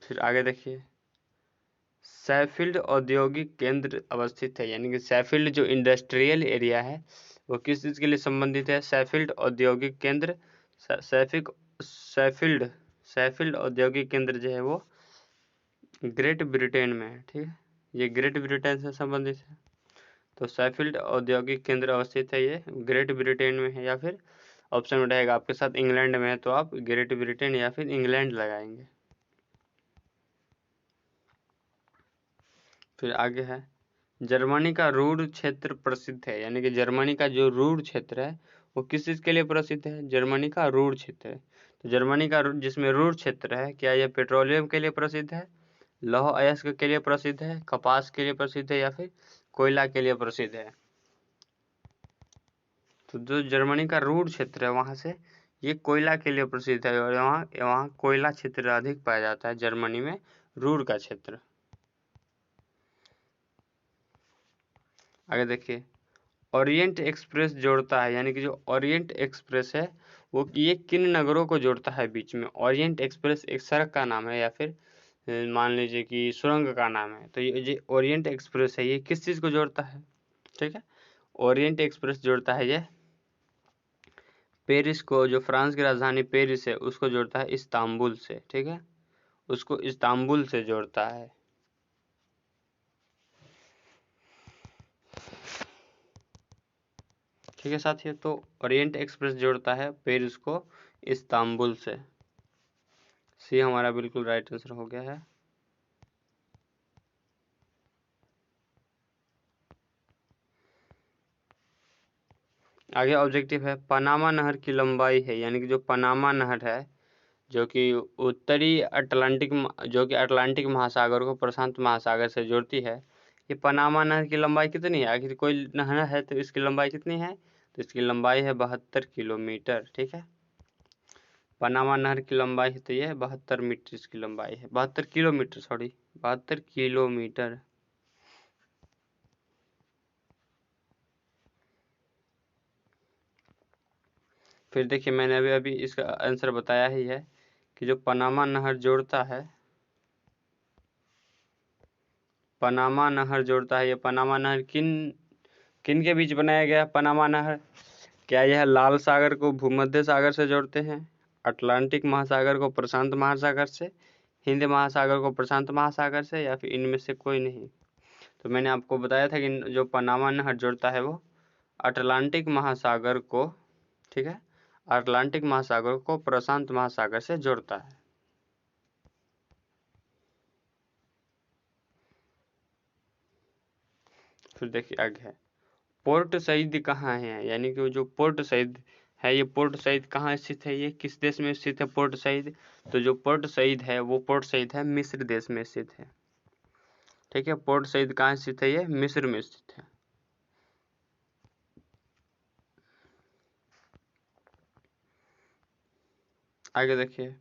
फिर आगे देखिए, सैफील्ड औद्योगिक केंद्र अवस्थित है, यानी कि सैफील्ड जो इंडस्ट्रियल एरिया है, वो किस चीज़ के लिए संबंधित है? सैफील्ड औद्योगिक केंद्र, सैफील्ड सैफील्ड औद्योगिक केंद्र जो है वो ग्रेट ब्रिटेन में है। ठीक है, ये ग्रेट ब्रिटेन से संबंधित है। तो सैफील्ड औद्योगिक केंद्र अवस्थित है, ये ग्रेट ब्रिटेन में है, या फिर ऑप्शन में रहेगा आपके साथ इंग्लैंड में है, तो आप ग्रेट ब्रिटेन या फिर इंग्लैंड लगाएंगे। फिर आगे है, जर्मनी का रूर क्षेत्र प्रसिद्ध है, यानी कि जर्मनी का जो रूर क्षेत्र है वो किस चीज़ के लिए प्रसिद्ध है? जर्मनी का रूर क्षेत्र है। तो जर्मनी का जिसमें रूर क्षेत्र है, क्या यह पेट्रोलियम के लिए प्रसिद्ध है, लौह अयस्क के लिए प्रसिद्ध है, कपास के लिए प्रसिद्ध है, या फिर कोयला के लिए प्रसिद्ध है? तो जो जर्मनी का रूर क्षेत्र है, वहाँ से ये कोयला के लिए प्रसिद्ध है, और वहाँ वहाँ कोयला क्षेत्र अधिक पाया जाता है जर्मनी में, रूर का क्षेत्र। आगे देखिए, ओरिएंट एक्सप्रेस जोड़ता है, यानी कि जो ओरिएंट एक्सप्रेस है वो ये किन नगरों को जोड़ता है बीच में? ओरिएंट एक्सप्रेस एक सड़क का नाम है, या फिर मान लीजिए कि सुरंग का नाम है। तो ये जो ओरिएंट एक्सप्रेस है, ये किस चीज़ को जोड़ता है? ठीक है, ओरिएंट एक्सप्रेस जोड़ता है ये पेरिस को, जो फ्रांस की राजधानी पेरिस है उसको जोड़ता है इस्तांबुल से। ठीक है, उसको इस्तांबुल से जोड़ता है। ठीक है साथियों, तो ओरिएंट एक्सप्रेस जोड़ता है पेरिस को इस्तांबुल से। सी हमारा बिल्कुल राइट आंसर हो गया है। आगे ऑब्जेक्टिव है, पनामा नहर की लंबाई है, यानी कि जो पनामा नहर है जो कि जो कि अटलांटिक महासागर को प्रशांत महासागर से जोड़ती है, ये पनामा नहर की लंबाई कितनी है? आखिर कोई नहर है तो इसकी लंबाई कितनी है? तो इसकी लंबाई है 72 किलोमीटर। ठीक है, पनामा नहर की लंबाई है तो ये 72 मीटर इसकी लंबाई है, 72 किलोमीटर, सॉरी 72 किलोमीटर। फिर देखिए, मैंने अभी अभी इसका आंसर बताया ही है कि जो पनामा नहर जोड़ता है, ये पनामा नहर किन किन के बीच बनाया गया पनामा नहर? क्या यह लाल सागर को भूमध्य सागर से जोड़ते हैं, अटलांटिक महासागर को प्रशांत महासागर से, हिंद महासागर को प्रशांत महासागर से, या फिर इनमें से कोई नहीं? तो मैंने आपको बताया था कि जो पनामा नहर जोड़ता है वो अटलांटिक महासागर को, ठीक है, अटलांटिक महासागर को प्रशांत महासागर से जोड़ता है। फिर देखिए आगे है, पोर्ट सईद कहाँ है, यानी कि जो पोर्ट सईद है, ये पोर्ट सईद कहाँ स्थित है, ये किस देश में स्थित है पोर्ट सईद? तो जो पोर्ट सईद है वो पोर्ट सईद है मिस्र देश में स्थित है, ठीक है। पोर्ट सईद कहाँ स्थित है, ये मिस्र में स्थित है। आगे देखिए,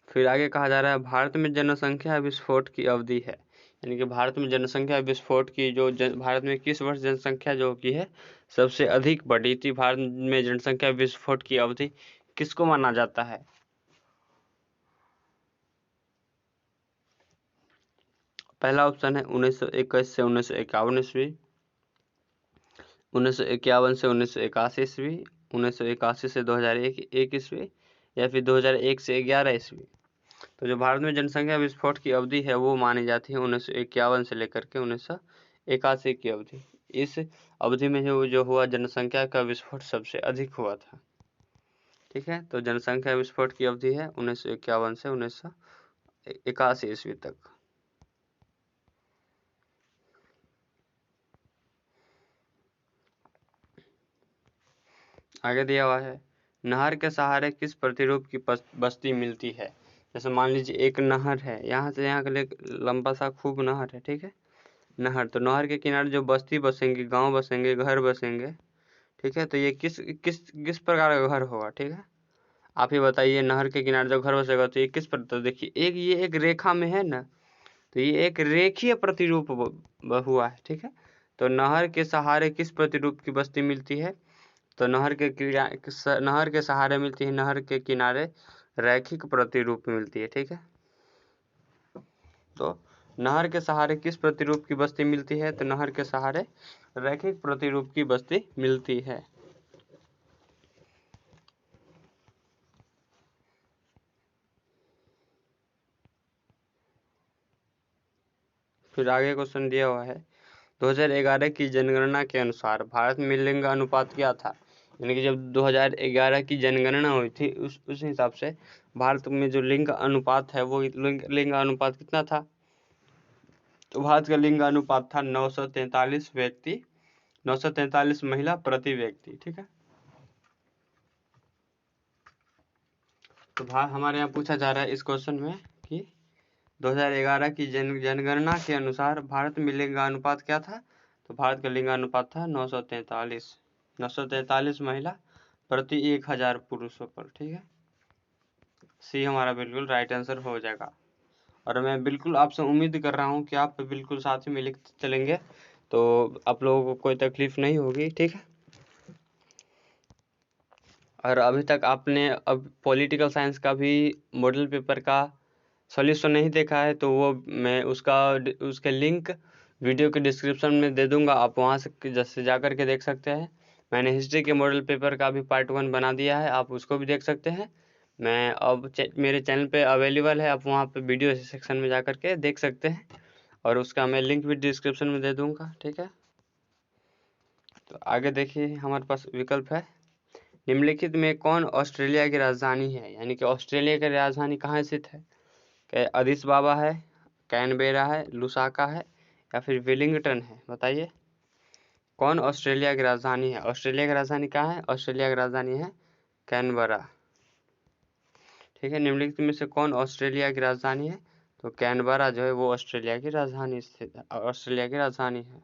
फिर आगे कहा जा रहा है भारत में जनसंख्या विस्फोट की अवधि है, यानी कि भारत में जनसंख्या विस्फोट की जो भारत में किस वर्ष जनसंख्या जो की है सबसे अधिक बढ़ी थी, भारत में जनसंख्या विस्फोट की अवधि किसको माना जाता है? पहला ऑप्शन है 1921 से 1951 ईस्वी, 1951 से 1981 ईस्वी, 1981 से 2001 ईस्वी, या फिर 2001 से 11 ईस्वी। तो जो भारत में जनसंख्या विस्फोट की अवधि है वो मानी जाती है 1951 से लेकर के 1981 की अवधि। इस अवधि में जो हुआ जनसंख्या का विस्फोट सबसे अधिक हुआ था, ठीक है। तो जनसंख्या विस्फोट की अवधि है 1951 से 1981 ईस्वी तक। आगे दिया हुआ है, नहर के सहारे किस प्रतिरूप की बस्ती मिलती है? जैसे मान लीजिए एक नहर है, यहाँ से यहाँ के लिए लंबा सा खूब नहर है, ठीक है, नहर। तो नहर के किनारे जो बस्ती बसेंगे, गांव बसेंगे, घर बसेंगे, ठीक है। तो ये किस किस किस प्रकार का घर होगा, ठीक है, आप ही बताइए। नहर के किनारे जो घर बसेगा तो ये किस पर, तो देखिए ये एक रेखा में है ना, तो ये एक रेखीय प्रतिरूप हुआ है, ठीक है। तो नहर के सहारे किस प्रतिरूप की बस्ती मिलती है? तो नहर के सहारे मिलती है, नहर के किनारे रैखिक प्रतिरूप मिलती है, ठीक है। तो नहर के सहारे किस प्रतिरूप की बस्ती मिलती है? तो नहर के सहारे रैखिक प्रतिरूप की बस्ती मिलती है। फिर आगे क्वेश्चन दिया हुआ है, 2011 की जनगणना के अनुसार भारत में लिंग अनुपात क्या था? यानी कि जब 2011 की जनगणना हुई थी उस हिसाब से भारत में जो लिंग अनुपात है वो लिंग अनुपात कितना था? तो भारत का लिंग अनुपात था 943 व्यक्ति, 943 महिला प्रति व्यक्ति, ठीक है। तो हमारे यहाँ पूछा जा रहा है इस क्वेश्चन में कि 2011 की जनगणना के अनुसार भारत में लिंगानुपात क्या था? तो भारत का लिंगानुपात था 943 महिला प्रति 1000 पुरुषों पर, ठीक है। सी हमारा बिल्कुल राइट आंसर हो जाएगा। और मैं बिल्कुल आपसे उम्मीद कर रहा हूँ कि आप बिल्कुल साथ में लिखते चलेंगे तो आप लोगों को कोई तकलीफ नहीं होगी, ठीक है। और अभी तक आपने अब पॉलिटिकल साइंस का भी मॉडल पेपर का सॉल्यूशन नहीं देखा है तो वो मैं उसके लिंक वीडियो के डिस्क्रिप्शन में दे दूंगा, आप वहाँ से जैसे जा कर के देख सकते हैं। मैंने हिस्ट्री के मॉडल पेपर का भी पार्ट 1 बना दिया है, आप उसको भी देख सकते हैं। मैं अब मेरे चैनल पे अवेलेबल है, आप वहाँ पे वीडियो सेक्शन में जा कर के देख सकते हैं और उसका मैं लिंक भी डिस्क्रिप्शन में दे दूँगा, ठीक है। तो आगे देखिए हमारे पास विकल्प है, निम्नलिखित में कौन ऑस्ट्रेलिया की राजधानी है? यानी कि ऑस्ट्रेलिया की राजधानी कहाँ स्थित है? क्या अदिस बाबा है, कैनबेरा है, लुसाका है, या फिर वेलिंगटन है? बताइए कौन ऑस्ट्रेलिया की राजधानी है? ऑस्ट्रेलिया की राजधानी कहाँ है? ऑस्ट्रेलिया की राजधानी है कैनबरा, ठीक है। निम्नलिखित में से कौन ऑस्ट्रेलिया की राजधानी है? तो कैनबरा जो है वो ऑस्ट्रेलिया की राजधानी स्थित है, ऑस्ट्रेलिया की राजधानी है।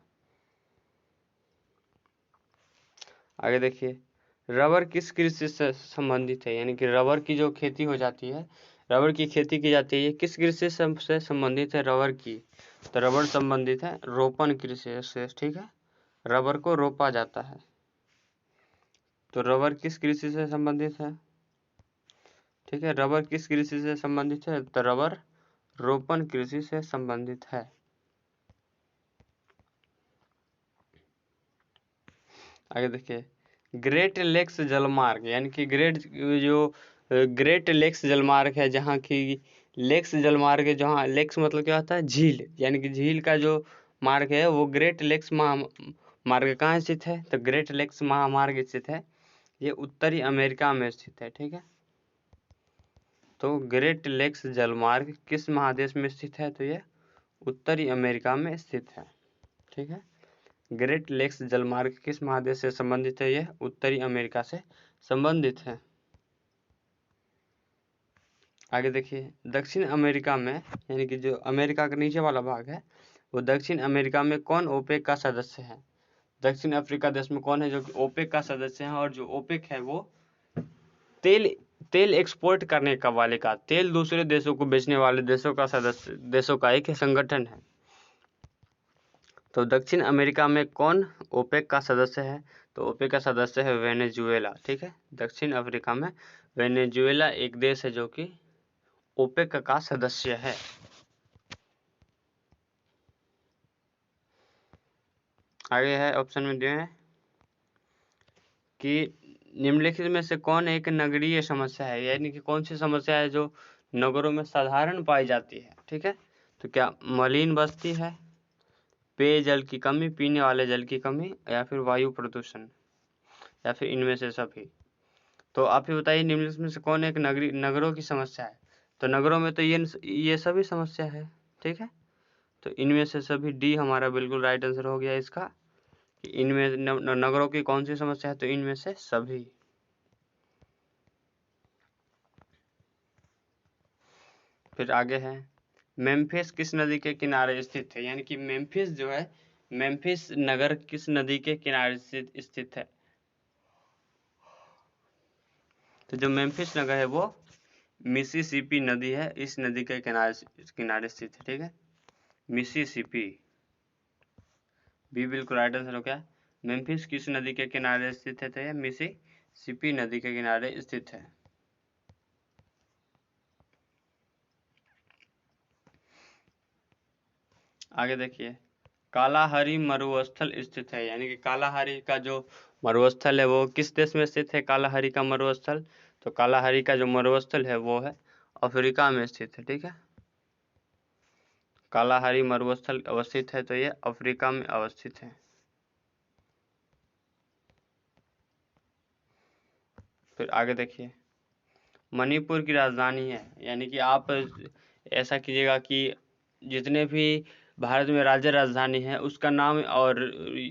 आगे देखिए, रबर किस कृषि से संबंधित है? यानी कि रबर की जो खेती हो जाती है, रबर की खेती की जाती है, किस कृषि से संबंधित है रबर की? तो रबर संबंधित है रोपण कृषि से, ठीक है, रबर को रोपा जाता है। तो रबर किस कृषि से संबंधित है? ठीक है, रबर किस कृषि से संबंधित है? तो रबर रोपण कृषि से संबंधित है। आगे देखिए, ग्रेट लेक्स जलमार्ग, यानी कि ग्रेट लेक्स जलमार्ग है, जहाँ की लेक्स जलमार्ग है, जहाँ लेक्स मतलब क्या होता है, झील, यानी कि झील का जो मार्ग है वो ग्रेट लेक्स महामार्ग कहाँ स्थित है, तो ग्रेट लेक्स महामार्ग स्थित है, ये उत्तरी अमेरिका में स्थित है। ठीक है, तो ग्रेट लेक्स जलमार्ग किस महादेश में स्थित है, तो ये उत्तरी अमेरिका में स्थित है। ठीक है, ग्रेट लेक्स जलमार्ग किस महादेश से संबंधित है, यह उत्तरी अमेरिका से संबंधित है। आगे देखिए, दक्षिण अमेरिका में, यानी कि जो अमेरिका का नीचे वाला भाग है, वो दक्षिण अमेरिका में कौन ओपेक का सदस्य है। दक्षिण अफ्रीका देश में कौन है जो कि ओपेक का सदस्य है, और जो ओपेक है वो तेल एक्सपोर्ट करने का वाले का, तेल दूसरे देशों को बेचने वाले देशों का एक संगठन है। तो दक्षिण अमेरिका में कौन ओपेक का सदस्य है, तो ओपेक का सदस्य है वेनेजुएला। ठीक है, दक्षिण अफ्रीका में वेनेजुएला एक देश है जो कि ओपेक का सदस्य है। आगे है, ऑप्शन में दिए हैं कि निम्नलिखित में से कौन एक नगरीय समस्या है, यानी कि कौन सी समस्या है जो नगरों में साधारण पाई जाती है। ठीक है, तो क्या मलिन बस्ती है, पेयजल की कमी, पीने वाले जल की कमी, या फिर वायु प्रदूषण, या फिर इनमें से सभी। तो आप ही बताइए, निम्नलिखित में से कौन एक नगरों की समस्या है, तो नगरों में तो ये सभी समस्या है। ठीक है, तो इनमें से सभी, डी हमारा बिल्कुल राइट आंसर हो गया इसका, कि इनमें नगरों की कौन सी समस्या है, तो इनमें से सभी। फिर आगे है, मेम्फिस किस नदी के किनारे स्थित है, यानी कि मेम्फिस जो है, मेम्फिस नगर किस नदी के किनारे स्थित है, तो जो मेम्फिस नगर है वो मिसिसिपी नदी है, इस नदी के किनारे स्थित है। ठीक है, मिसिसिपी, बी बिल्कुल राइट आंसर हो गया। मेम्फिस किस नदी के किनारे स्थित है, तो यह मिसिसिपी नदी के किनारे स्थित है। आगे देखिए, कालाहारी मरुस्थल स्थित है, यानी कि कालाहारी का जो मरुस्थल है वो किस देश में स्थित है, कालाहारी का मरुस्थल, तो कालाहारी का जो मरुस्थल है वो है अफ्रीका में स्थित है। ठीक है, कालाहारी मरुस्थल अवस्थित है, तो ये अफ्रीका में अवस्थित है। फिर आगे देखिए, मणिपुर की राजधानी है, यानी कि आप ऐसा कीजिएगा कि जितने भी भारत में राज्य राजधानी है उसका नाम और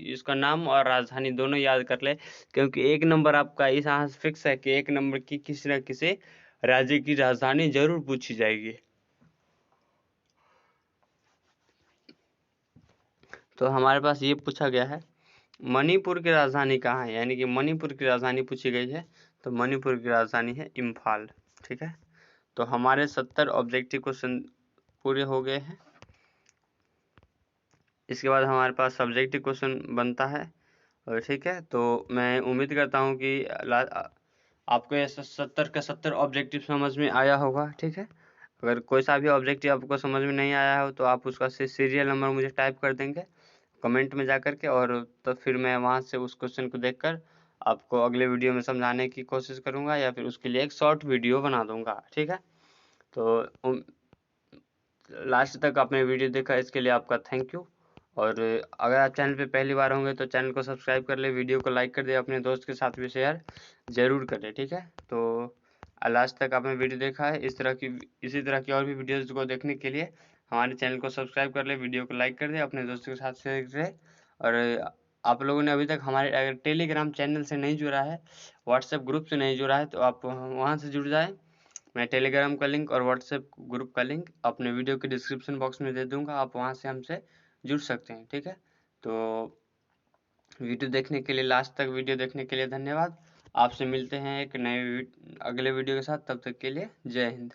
इसका नाम और राजधानी दोनों याद कर ले, क्योंकि एक नंबर आपका इस यहाँ फिक्स है कि एक नंबर की किसी न किसी राज्य की राजधानी जरूर पूछी जाएगी। तो हमारे पास ये पूछा गया है, मणिपुर की राजधानी कहाँ है, यानी कि मणिपुर की राजधानी पूछी गई है, तो मणिपुर की राजधानी है इम्फाल। ठीक है, तो हमारे 70 ऑब्जेक्टिव क्वेश्चन पूरे हो गए हैं। इसके बाद हमारे पास सब्जेक्टिव क्वेश्चन बनता है, और ठीक है, तो मैं उम्मीद करता हूँ कि आपको ये 70 का 70 ऑब्जेक्टिव समझ में आया होगा। ठीक है, अगर कोई सा भी ऑब्जेक्टिव आपको समझ में नहीं आया हो तो आप उसका सीरियल नंबर मुझे टाइप कर देंगे कमेंट में जा कर के, और तो फिर मैं वहाँ से उस क्वेश्चन को देखकर आपको अगले वीडियो में समझाने की कोशिश करूँगा, या फिर उसके लिए एक शॉर्ट वीडियो बना दूँगा। ठीक है, तो लास्ट तक आपने वीडियो देखा इसके लिए आपका थैंक यू। और अगर आप चैनल पे पहली बार होंगे तो चैनल को सब्सक्राइब कर ले, वीडियो को लाइक कर दे, अपने दोस्त के साथ भी शेयर ज़रूर करें। ठीक है, तो लास्ट तक आपने वीडियो देखा है, इसी तरह की और भी वीडियोज़ को देखने के लिए हमारे चैनल को सब्सक्राइब कर ले, वीडियो को लाइक कर दे, अपने दोस्तों के साथ शेयर करें। और आप लोगों ने अभी तक हमारे अगर टेलीग्राम चैनल से नहीं जुड़ा है, व्हाट्सएप ग्रुप से नहीं जुड़ा है, तो आप वहाँ से जुड़ जाएँ। मैं टेलीग्राम का लिंक और व्हाट्सएप ग्रुप का लिंक अपने वीडियो के डिस्क्रिप्शन बॉक्स में दे दूंगा, आप वहां से हमसे जुड़ सकते हैं। ठीक है, तो वीडियो देखने के लिए, लास्ट तक वीडियो देखने के लिए धन्यवाद। आपसे मिलते हैं एक नए अगले वीडियो के साथ, तब तक के लिए जय हिंद।